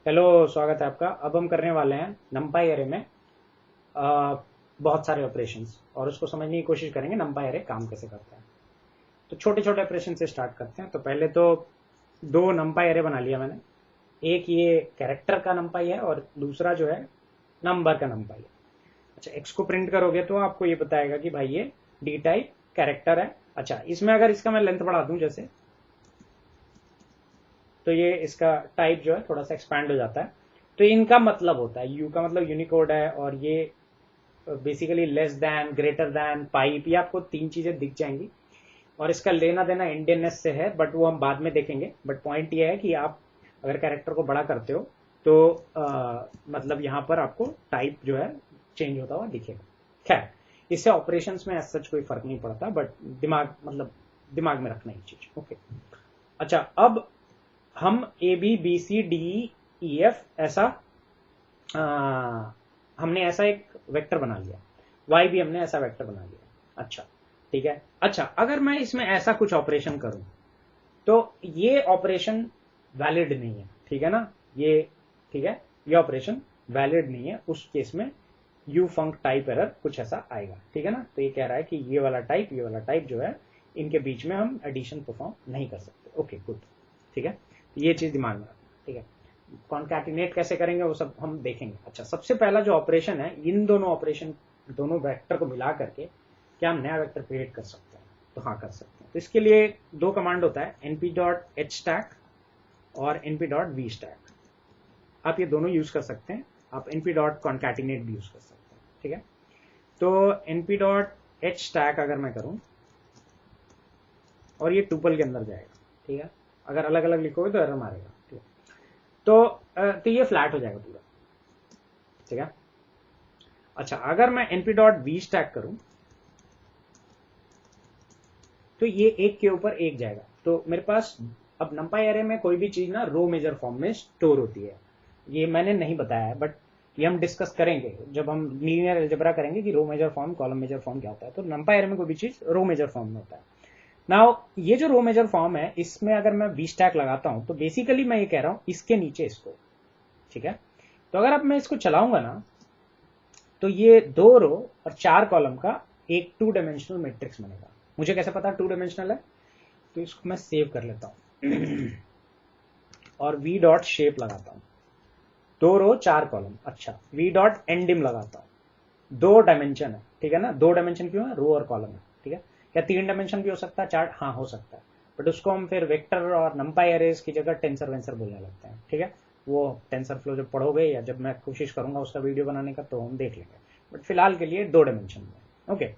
Hello, स्वागत है आपका। अब हम करने वाले हैं नंपाई एरे में बहुत सारे ऑपरेशंस और उसको समझने की कोशिश करेंगे नंपाई एरे काम कैसे करता है। तो छोटे छोटे ऑपरेशन से स्टार्ट करते हैं। तो पहले तो दो नंपाई एरे बना लिया मैंने। एक ये कैरेक्टर का नंपाई है और दूसरा जो है नंबर का नंपाई है। अच्छा, एक्स को प्रिंट करोगे तो आपको ये बताएगा कि भाई ये डी टाइप कैरेक्टर है। अच्छा, इसमें अगर इसका मैं लेंथ बढ़ा दूं जैसे, तो ये इसका टाइप जो है थोड़ा सा एक्सपैंड हो जाता है। तो इनका मतलब होता है, यू का मतलब यूनिकोड है और ये basically less than, greater than, pipe, ये आपको तीन चीजें दिख जाएंगी। और इसका लेना देना इंडियननेस से है, बट वो हम बाद में देखेंगे। बट पॉइंट ये है कि आप अगर कैरेक्टर को बड़ा करते हो तो मतलब यहाँ पर आपको टाइप जो है चेंज होता हुआ दिखेगा। खैर, इससे ऑपरेशंस में सच कोई फर्क नहीं पड़ता, बट दिमाग मतलब दिमाग में रखना ये चीज। ओके। अच्छा, अब हम A B B C D E F ऐसा हमने ऐसा एक वेक्टर बना लिया। वाई भी हमने ऐसा वेक्टर बना लिया। अच्छा, ठीक है। अच्छा, अगर मैं इसमें ऐसा कुछ ऑपरेशन करूं तो ये ऑपरेशन वैलिड नहीं है, ठीक है ना। ये ठीक है, ये ऑपरेशन वैलिड नहीं है। उस केस में यू फंक टाइप एरर कुछ ऐसा आएगा, ठीक है ना। तो ये कह रहा है कि ये वाला टाइप जो है, इनके बीच में हम एडिशन परफॉर्म नहीं कर सकते। Okay, good. ठीक है, ये चीज दिमाग में रखना। ठीक है, कॉन्कैटिनेट कैसे करेंगे वो सब हम देखेंगे। अच्छा, सबसे पहला जो ऑपरेशन है, इन दोनों ऑपरेशन, दोनों वेक्टर को मिला करके क्या हम नया वेक्टर क्रिएट कर सकते हैं? तो हाँ, कर सकते हैं। तो इसके लिए दो कमांड होता है, np.hstack और np.vstack। आप ये दोनों यूज कर सकते हैं। आप np.concatenate भी यूज कर सकते हैं, ठीक है। तो np.hstack अगर मैं करूं और ये टुपल के अंदर जाएगा, ठीक है। अगर अलग अलग लिखोगे तो एरर मारेगा, ठीक है। तो ये फ्लैट हो जाएगा पूरा, ठीक है। अच्छा, अगर मैं np.vstack करूं तो ये एक के ऊपर एक जाएगा। तो मेरे पास अब नंपाई एरे में कोई भी चीज ना रो मेजर फॉर्म में स्टोर होती है। ये मैंने नहीं बताया है, बट ये हम डिस्कस करेंगे जब हम लीनियर अलजेब्रा करेंगे कि row major form, column major form क्या होता है। तो नंपाई एरे में कोई भी चीज रो मेजर फॉर्म में होता है। नाउ ये जो रो मेजर फॉर्म है, इसमें अगर मैं वी स्टैक लगाता हूं तो बेसिकली मैं ये कह रहा हूं इसके नीचे इसको, ठीक है। तो अगर अब मैं इसको चलाऊंगा ना, तो ये दो रो और चार कॉलम का एक टू डायमेंशनल मैट्रिक्स बनेगा। मुझे कैसे पता टू डायमेंशनल है? तो इसको मैं सेव कर लेता हूं और वी डॉट शेप लगाता हूं। दो रो चार कॉलम। अच्छा, वी डॉट एंडिम लगाता हूं। दो डायमेंशन है, ठीक है ना। दो डायमेंशन क्यों है? रो और कॉलम है, ठीक है। क्या तीन डायमेंशन भी हो सकता है? चार? हाँ, हो सकता है। बट उसको हम फिर वेक्टर और नंपाई एरेज की जगह टेंसर वेंसर बोलने लगते हैं, ठीक है। वो टेंसर फ्लो जब पढ़ोगे या जब मैं कोशिश करूंगा उसका वीडियो बनाने का तो हम देख लेंगे। बट फिलहाल के लिए दो डायमेंशन में। ओके।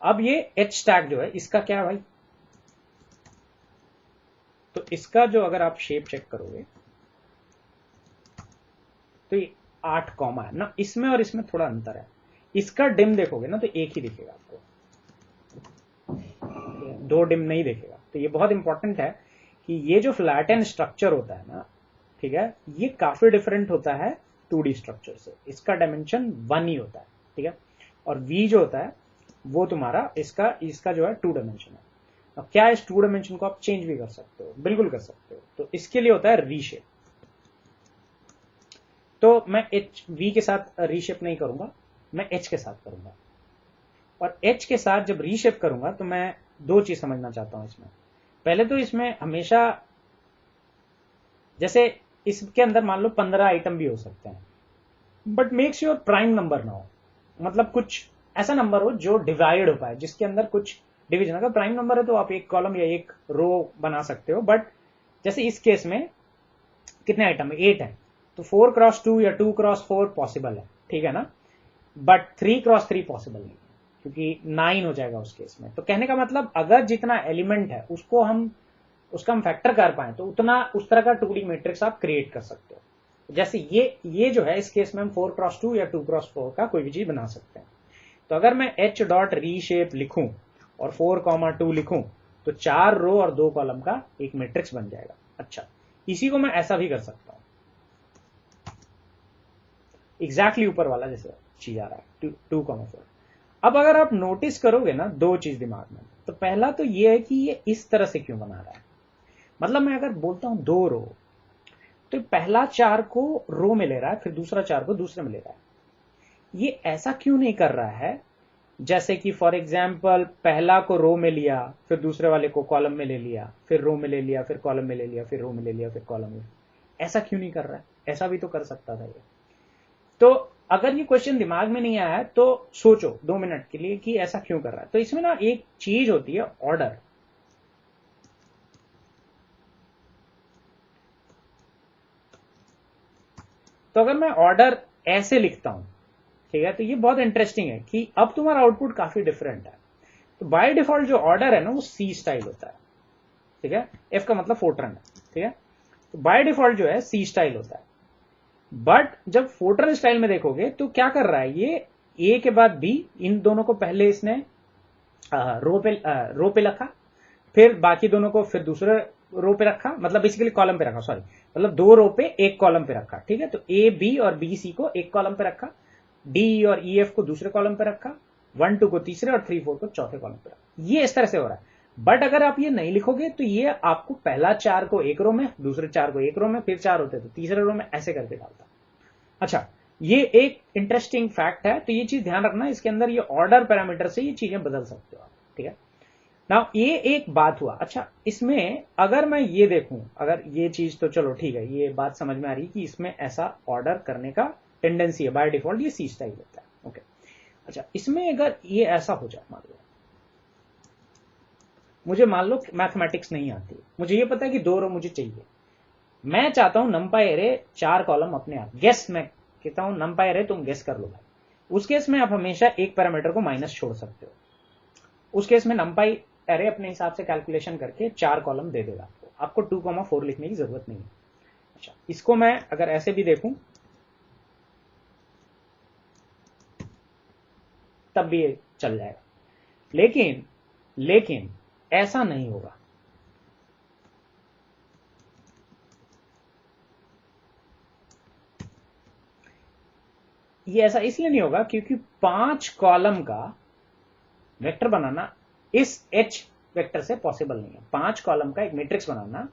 अब ये एच स्टैक जो है, इसका क्या है भाई? तो इसका जो अगर आप शेप चेक करोगे तो ये 8 कॉमा है ना, इसमें और इसमें थोड़ा अंतर है। इसका डिम देखोगे ना तो एक ही दिखेगा आपको, दो डिम नहीं दिखेगा। तो ये बहुत इंपॉर्टेंट है कि ये जो फ्लैट एंड स्ट्रक्चर होता है ना, ठीक है, ये काफी डिफरेंट होता है 2D स्ट्रक्चर से। इसका डायमेंशन 1 ही होता है, ठीक है। और V जो होता है वो तुम्हारा इसका इसका जो है 2 डायमेंशन है। अब क्या इस 2 डायमेंशन को आप चेंज भी कर सकते हो? बिल्कुल कर सकते हो। तो इसके लिए होता है रीशेप। तो मैं एच वी के साथ रीशेप नहीं करूंगा, मैं एच के साथ करूंगा। और एच के साथ जब रीशेप करूंगा तो मैं दो चीज समझना चाहता हूं इसमें। पहले तो इसमें हमेशा, जैसे इसके अंदर मान लो 15 आइटम भी हो सकते हैं, but make sure prime number ना हो। मतलब कुछ ऐसा नंबर हो जो डिवाइड हो पाए, जिसके अंदर कुछ डिवीजन। अगर प्राइम नंबर है तो आप एक कॉलम या एक रो बना सकते हो, बट जैसे इस केस में कितने आइटम है? 8 है। तो 4x2 या 2x4 पॉसिबल है, ठीक है ना। बट 3x3 पॉसिबल नहीं, क्योंकि 9 हो जाएगा उस केस में। तो कहने का मतलब, अगर जितना एलिमेंट है उसको हम उसका हम फैक्टर कर पाए तो उतना उस तरह का 2D मैट्रिक्स आप क्रिएट कर सकते हो। जैसे ये जो है, इस केस में हम 4x2 या 2x4 का कोई भी चीज बना सकते हैं। तो अगर मैं h डॉट रीशेप लिखूं और 4,2 लिखूं तो 4 रो और 2 कॉलम का एक मैट्रिक्स बन जाएगा। अच्छा, इसी को मैं ऐसा भी कर सकता हूं, एग्जैक्टली ऊपर वाला जैसे चीज आ रहा है 2,4। अब अगर आप नोटिस करोगे ना, दो चीज दिमाग में। तो पहला तो ये है कि ये इस तरह से क्यों बना रहा है। मतलब मैं अगर बोलता हूं दो रो तो पहला 4 को रो में ले रहा है, फिर दूसरा 4 को दूसरे में ले रहा है। ये ऐसा क्यों नहीं कर रहा है जैसे कि फॉर एग्जाम्पल पहला को रो में लिया, फिर दूसरे वाले को कॉलम में ले लिया, फिर रो में ले लिया, फिर कॉलम में ले लिया, फिर रो में ले लिया, फिर कॉलम में। ऐसा क्यों नहीं कर रहा है? ऐसा भी तो कर सकता था ये। तो अगर ये क्वेश्चन दिमाग में नहीं आया है तो सोचो 2 मिनट के लिए कि ऐसा क्यों कर रहा है। तो इसमें ना एक चीज होती है ऑर्डर। तो अगर मैं ऑर्डर ऐसे लिखता हूं, ठीक है, तो ये बहुत इंटरेस्टिंग है कि अब तुम्हारा आउटपुट काफी डिफरेंट है। तो बाय डिफॉल्ट जो ऑर्डर है ना वो सी स्टाइल होता है, ठीक है। एफ का मतलब फोर्ट्रन है, ठीक है। तो बाय डिफॉल्ट जो है सी स्टाइल होता है। बट जब फोर्ट्रन स्टाइल में देखोगे तो क्या कर रहा है, ये ए के बाद बी, इन दोनों को पहले इसने रो पे रखा, फिर बाकी दोनों को फिर दूसरे रो पे रखा, मतलब बेसिकली कॉलम पे रखा, सॉरी, मतलब 2 रो पे एक कॉलम पे रखा, ठीक है। तो ए बी और बी सी को एक कॉलम पे रखा, डी और ई एफ को दूसरे कॉलम पे रखा, 1 2 को तीसरे और 3 4 को चौथे कॉलम पे रखा। ये इस तरह से हो रहा है। बट अगर आप ये नहीं लिखोगे तो ये आपको पहला 4 को एक रो में, दूसरे 4 को एक रो में, फिर 4 होते तो तीसरे रो में, ऐसे करके डालता। अच्छा, ये एक इंटरेस्टिंग फैक्ट है। तो ये चीज ध्यान रखना, इसके अंदर ये ऑर्डर पैरामीटर से ये चीजें बदल सकते हो आप, ठीक है। नाउ ये एक बात हुआ। अच्छा, इसमें अगर मैं ये देखूं, अगर ये चीज तो चलो ठीक है, ये बात समझ में आ रही है कि इसमें ऐसा ऑर्डर करने का टेंडेंसी है, बाय डिफॉल्ट ये सी स्टाइल होता है, ओके। अच्छा, इसमें अगर ये ऐसा हो जाए, मान लो मुझे, मान लो मैथमेटिक्स नहीं आती, मुझे ये पता है कि 2 रो मुझे चाहिए, मैं चाहता हूं नंपाई एरे 4 कॉलम अपने आप, गेस, मैं कहता हूं नंपाई एरे तुम गेस कर लो भाई। उस केस में आप हमेशा एक पैरामीटर को माइनस छोड़ सकते हो। उस केस में नंपाई एरे अपने हिसाब से कैलकुलेशन करके 4 कॉलम दे देगा आपको 2,4 लिखने की जरूरत नहीं है। अच्छा, इसको मैं अगर ऐसे भी देखूं तब भी ये चल जाएगा, लेकिन ऐसा नहीं होगा। ये ऐसा इसलिए नहीं होगा क्योंकि 5 कॉलम का वेक्टर बनाना इस एच वेक्टर से पॉसिबल नहीं है। 5 कॉलम का एक मैट्रिक्स बनाना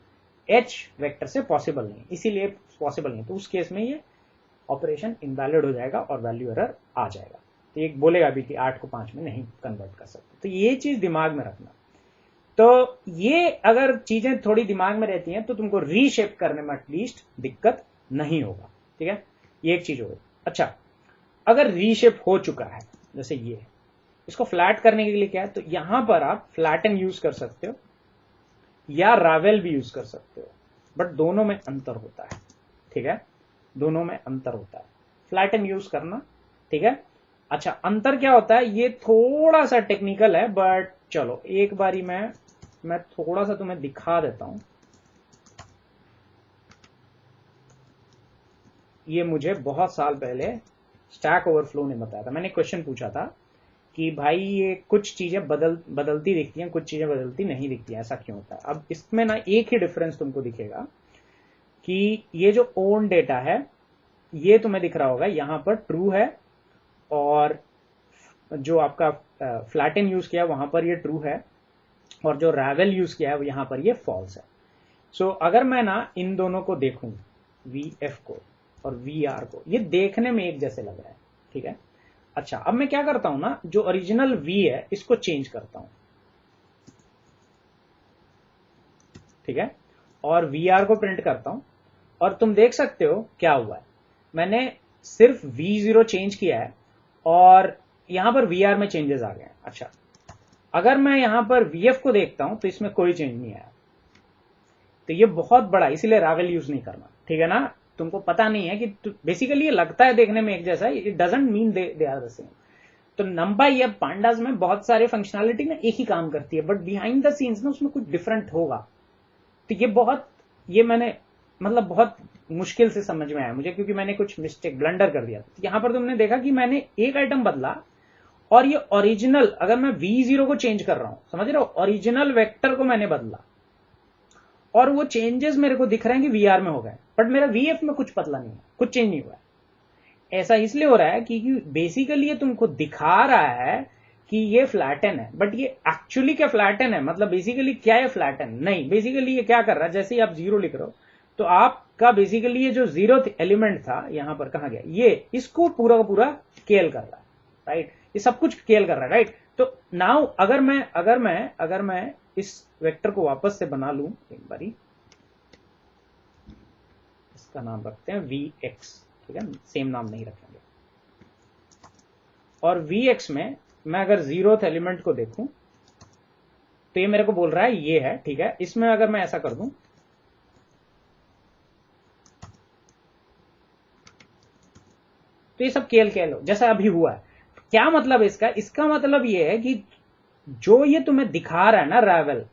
एच वेक्टर से पॉसिबल नहीं है, इसीलिए पॉसिबल नहीं है। तो उस केस में ये ऑपरेशन इनवैलिड हो जाएगा और वैल्यू एरर आ जाएगा। तो ये बोलेगा भी कि 8 को 5 में नहीं कन्वर्ट कर सकते। तो ये चीज दिमाग में रखना। तो ये अगर चीजें थोड़ी दिमाग में रहती हैं तो तुमको रीशेप करने में एटलीस्ट दिक्कत नहीं होगा, ठीक है। ये एक चीज होगी। अच्छा, अगर रीशेप हो चुका है, जैसे ये, इसको फ्लैट करने के लिए क्या है, तो यहां पर आप फ्लैटन यूज कर सकते हो या रावेल भी यूज कर सकते हो, बट दोनों में अंतर होता है, ठीक है। दोनों में अंतर होता है, फ्लैटन यूज करना, ठीक है। अच्छा, अंतर क्या होता है, ये थोड़ा सा टेक्निकल है, बट चलो एक बारी मैं थोड़ा सा तुम्हें दिखा देता हूं। ये मुझे बहुत साल पहले स्टैक ओवरफ्लो ने बताया था। मैंने क्वेश्चन पूछा था कि भाई ये कुछ चीजें बदलती दिखती हैं, कुछ चीजें बदलती नहीं दिखती हैं, ऐसा क्यों होता है। अब इसमें ना एक ही डिफरेंस तुमको दिखेगा कि ये जो ओन डेटा है ये तुम्हें दिख रहा होगा, यहां पर ट्रू है, और जो आपका फ्लैटन यूज किया वहां पर ये ट्रू है, और जो रावेल यूज किया है यहां पर ये फॉल्स है। सो अगर मैं ना इन दोनों को देखूं, वी एफ को और वी आर को, ये देखने में एक जैसे लग रहा है, ठीक है। अच्छा, अब मैं क्या करता हूं ना, जो ओरिजिनल वी है इसको चेंज करता हूं, ठीक है, और वी आर को प्रिंट करता हूं, और तुम देख सकते हो क्या हुआ है। मैंने सिर्फ V0 चेंज किया है और यहां पर VR में चेंजेस आ गए हैं। अच्छा, अगर मैं यहां पर VF को देखता हूं तो इसमें कोई चेंज नहीं आया। तो ये बहुत बड़ा, इसीलिए रावेल यूज नहीं करना, ठीक है ना। तुमको पता नहीं है कि बेसिकली ये लगता है देखने में एक जैसा, it doesn't mean they are the same. तो नंपाई या पांडास में बहुत सारे फंक्शनैलिटी ना एक ही काम करती है, बट बिहाइंड द सीन्स ना उसमें कुछ डिफरेंट होगा। तो ये मैंने मतलब बहुत मुश्किल से समझ में आया मुझे, क्योंकि मैंने कुछ मिस्टेक, ब्लंडर कर दिया। तो यहां पर तुमने देखा कि मैंने एक आइटम बदला, और ये ओरिजिनल, अगर मैं V0 को चेंज कर रहा हूं, समझ रहे हो, ओरिजिनल वेक्टर को मैंने बदला, और वो चेंजेस मेरे को दिख रहे हैं कि VR में हो गए, बट मेरा VF में कुछ बदला नहीं है, कुछ चेंज नहीं हुआ है। ऐसा इसलिए हो रहा है क्योंकि बेसिकली ये तुमको दिखा रहा है कि ये फ्लैटन है, बट ये एक्चुअली क्या फ्लैटन है, मतलब बेसिकली क्या है फ्लैटन नहीं। बेसिकली ये क्या कर रहा है, जैसे ही आप 0 लिख रहे हो तो आप का बेसिकली ये जो 0th एलिमेंट था यहां पर कहा गया, ये इसको पूरा का पूरा स्केल कर रहा है, राइट, ये सब कुछ स्केल कर रहा है, राइट। तो नाउ अगर मैं इस वेक्टर को वापस से बना लूं एक बारी, इसका नाम रखते हैं Vx, ठीक है, सेम नाम नहीं रखेंगे। और Vx में मैं अगर 0th एलिमेंट को देखूं तो ये मेरे को बोल रहा है ये है, ठीक है। इसमें अगर मैं ऐसा कर दूं तो ये सब केल केल जैसा अभी हुआ है। क्या मतलब इसका मतलब ये है कि जो ये तुम्हें दिखा रहा है ना रावल,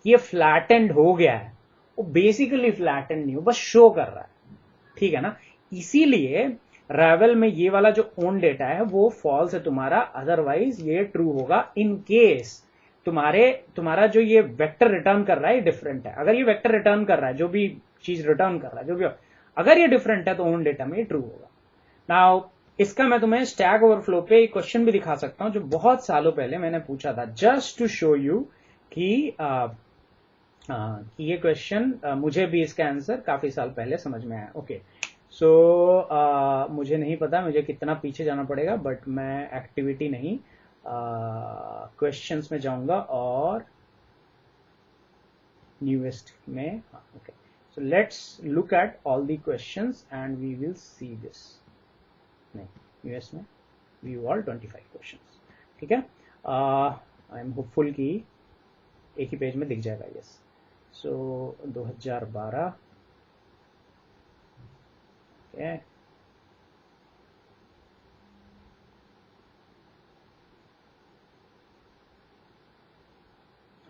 ये फ्लैटेंड हो गया है, वो बेसिकली फ्लैटेंड नहीं हो, बस शो कर रहा है, ठीक है ना। इसीलिए रावल में ये वाला जो ओन डेटा है वो फॉल्स है तुम्हारा, अदरवाइज ये ट्रू होगा इन केस तुम्हारा जो ये वेक्टर रिटर्न कर रहा है ये डिफरेंट है। अगर ये वेक्टर रिटर्न कर रहा है, जो भी चीज रिटर्न कर रहा है, जो भी अगर ये डिफरेंट है तो ओन डेटा में ये ट्रू होगा। नाउ इसका मैं तुम्हें स्टैक ओवरफ्लो पे एक क्वेश्चन भी दिखा सकता हूं जो बहुत सालों पहले मैंने पूछा था, जस्ट टू शो यू कि ये क्वेश्चन मुझे भी इसका आंसर काफी साल पहले समझ में आया। ओके, सो मुझे नहीं पता मुझे कितना पीछे जाना पड़ेगा, बट मैं एक्टिविटी नहीं क्वेश्चंस में जाऊंगा और न्यूएस्ट में। Okay, so let's look at all the questions and we will see this. नहीं, यूएस में व्यू ऑल 25 क्वेश्चंस, ठीक है। आई एम होपफुल कि एक ही पेज में दिख जाएगा। यस, सो 2012, ओके,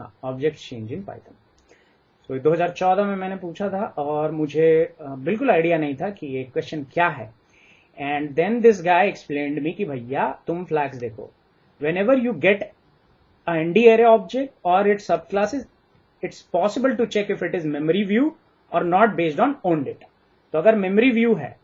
हाँ, ऑब्जेक्ट चेंज इन पाइथन। सो 2014 में मैंने पूछा था और मुझे बिल्कुल आइडिया नहीं था कि ये क्वेश्चन क्या है। And then this guy explained me कि भैया तुम फ्लैग्स देखो, whenever you get ND array object और it's subclasses, it's possible to check if it is memory view और not based on own data. तो अगर memory view है,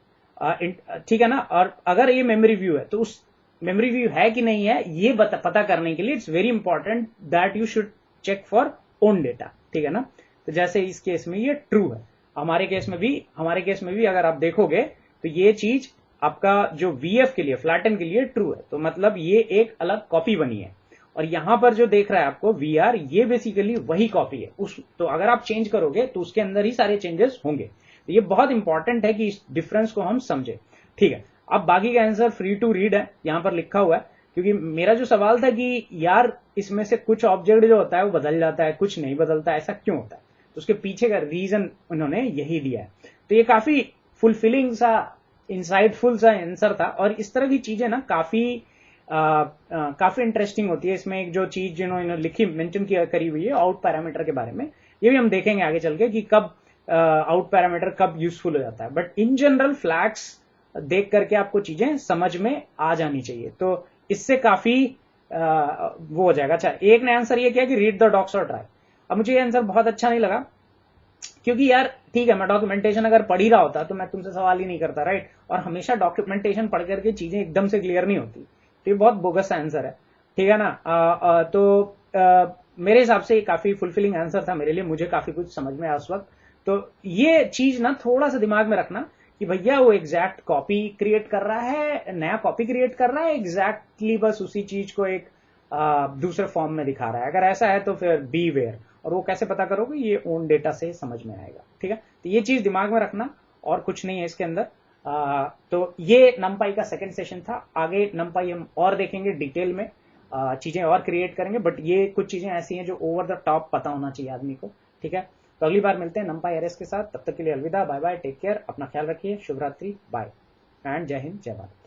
ठीक है ना, और अगर ये मेमोरी व्यू है तो उस मेमोरी व्यू है कि नहीं है ये पता करने के लिए it's very important that you should check for own data, ठीक है ना। तो जैसे इस केस में ये ट्रू है, हमारे केस में भी अगर आप देखोगे तो ये चीज आपका जो VF के लिए, फ्लैटन के लिए ट्रू है, तो मतलब ये एक अलग कॉपी बनी है। और यहां पर जो देख रहा है आपको VR, ये बेसिकली वही कॉपी है उस, तो अगर आप चेंज करोगे तो उसके अंदर ही सारे चेंजेस होंगे। तो ये बहुत इंपॉर्टेंट है कि इस डिफरेंस को हम समझे, ठीक है। अब बाकी का आंसर फ्री टू रीड है, यहां पर लिखा हुआ है, क्योंकि मेरा जो सवाल था कि यार इसमें से कुछ ऑब्जेक्ट जो होता है वो बदल जाता है, कुछ नहीं बदलता, ऐसा क्यों होता है, तो उसके पीछे का रीजन उन्होंने यही दिया है। तो ये काफी फुलफिलिंग सा, इंसाइटफुल सा आंसर था। और इस तरह की चीजें ना काफी इंटरेस्टिंग होती है। इसमें एक जो चीज जिन्होंने लिखी, मेंशन करी हुई है आउट पैरामीटर के बारे में, ये भी हम देखेंगे आगे चल के कि कब आउट पैरामीटर कब यूजफुल हो जाता है। बट इन जनरल फ्लैग्स देख करके आपको चीजें समझ में आ जानी चाहिए, तो इससे काफी वो हो जाएगा। अच्छा, एक ने आंसर ये किया कि रीड द डॉक्स और ट्राई। अब मुझे ये आंसर बहुत अच्छा नहीं लगा, क्योंकि यार ठीक है, मैं डॉक्यूमेंटेशन अगर पढ़ ही रहा होता तो मैं तुमसे सवाल ही नहीं करता, राइट। और हमेशा डॉक्यूमेंटेशन पढ़ करके चीजें एकदम से क्लियर नहीं होती, तो ये बहुत बोगस आंसर है, ठीक है ना। तो मेरे हिसाब से ये काफी फुलफिलिंग आंसर था मेरे लिए, मुझे काफी कुछ समझ में आया उस वक्त। तो ये चीज ना थोड़ा सा दिमाग में रखना कि भैया वो एग्जैक्ट कॉपी क्रिएट कर रहा है, नया कॉपी क्रिएट कर रहा है, एग्जैक्टली बस उसी चीज को एक दूसरे फॉर्म में दिखा रहा है। अगर ऐसा है तो फिर बी वेयर। और वो कैसे पता करोगे, ये ओन डेटा से समझ में आएगा, ठीक है। तो ये चीज दिमाग में रखना, और कुछ नहीं है इसके अंदर। तो ये नमपाई का सेकंड सेशन था। आगे नमपाई हम और देखेंगे डिटेल में, चीजें और क्रिएट करेंगे, बट ये कुछ चीजें ऐसी हैं जो ओवर द टॉप पता होना चाहिए आदमी को, ठीक है। तो अगली बार मिलते हैं नमपाई एरेस के साथ, तब तक के लिए अलविदा, बाय बाय, टेक केयर, अपना ख्याल रखिए, शुभ रात्रि, बाय एंड जय हिंद, जय भारत।